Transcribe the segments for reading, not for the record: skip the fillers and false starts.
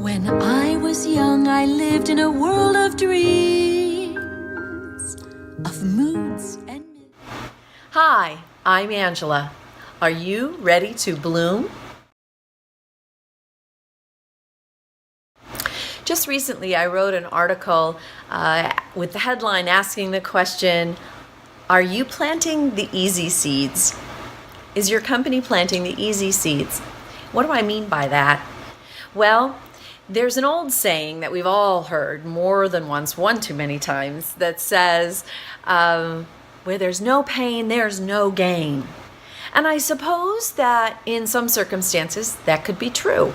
When I was young, I lived in a world of dreams, of moods and myths. Hi, I'm Angela. Are you ready to bloom? Just recently, I wrote an article with the headline asking the question, are you planting the easy seeds? Is your company planting the easy seeds? What do I mean by that? Well, there's an old saying that we've all heard more than once, one too many times, that says, where there's no pain, there's no gain. And I suppose that in some circumstances that could be true.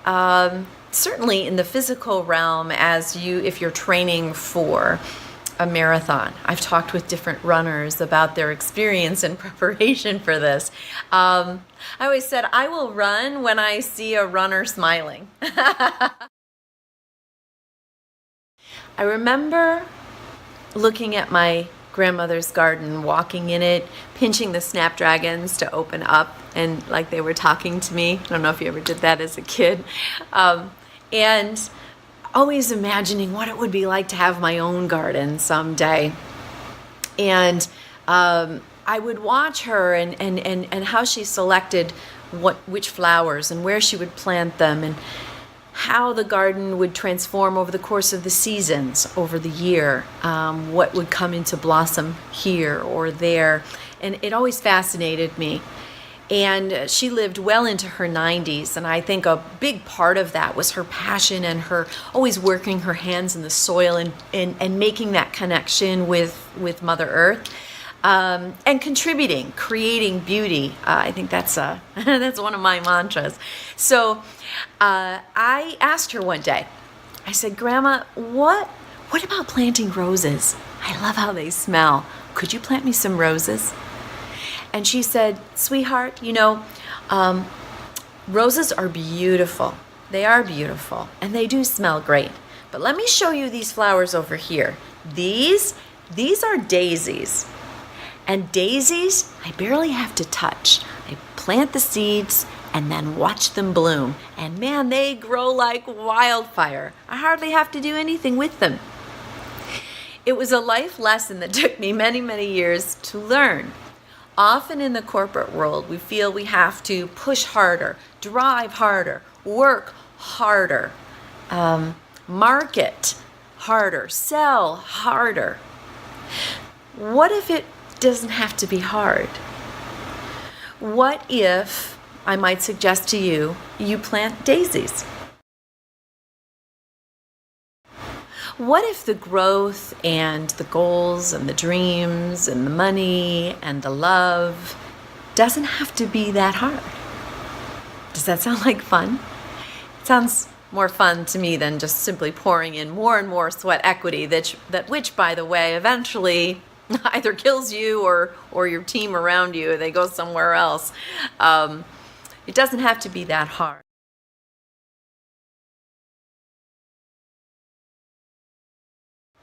Certainly in the physical realm, if you're training for a marathon. I've talked with different runners about their experience and preparation for this. I always said, I will run when I see a runner smiling. I remember looking at my grandmother's garden, walking in it, pinching the snapdragons to open up and like they were talking to me. I don't know if you ever did that as a kid. And always imagining what it would be like to have my own garden someday. And I would watch her and how she selected which flowers and where she would plant them and how the garden would transform over the course of the seasons, over the year, what would come into blossom here or there. And it always fascinated me. And she lived well into her 90s, and I think a big part of that was her passion and her always working her hands in the soil and making that connection with Mother Earth, and contributing, creating beauty. I think that's that's one of my mantras. So I asked her one day, I said, Grandma, what about planting roses? I love how they smell. Could you plant me some roses? And she said, sweetheart, roses are beautiful. They are beautiful, and they do smell great. But let me show you these flowers over here. These are daisies. And daisies, I barely have to touch. I plant the seeds and then watch them bloom. And man, they grow like wildfire. I hardly have to do anything with them. It was a life lesson that took me many, many years to learn. Often in the corporate world, we feel we have to push harder, drive harder, work harder, market harder, sell harder. What if it doesn't have to be hard? What if, I might suggest to you, you plant daisies? What if the growth and the goals and the dreams and the money and the love doesn't have to be that hard? Does that sound like fun? It sounds more fun to me than just simply pouring in more and more sweat equity, which, by the way, eventually either kills you or your team around you. They go somewhere else. It doesn't have to be that hard.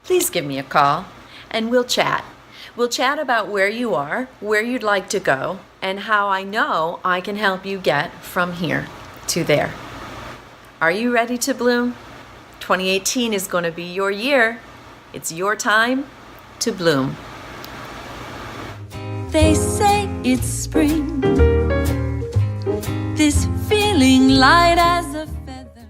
Please give me a call and we'll chat. We'll chat about where you are, where you'd like to go, and how I know I can help you get from here to there. Are you ready to bloom? 2018 is going to be your year. It's your time to bloom. They say it's spring, this feeling light as a feather.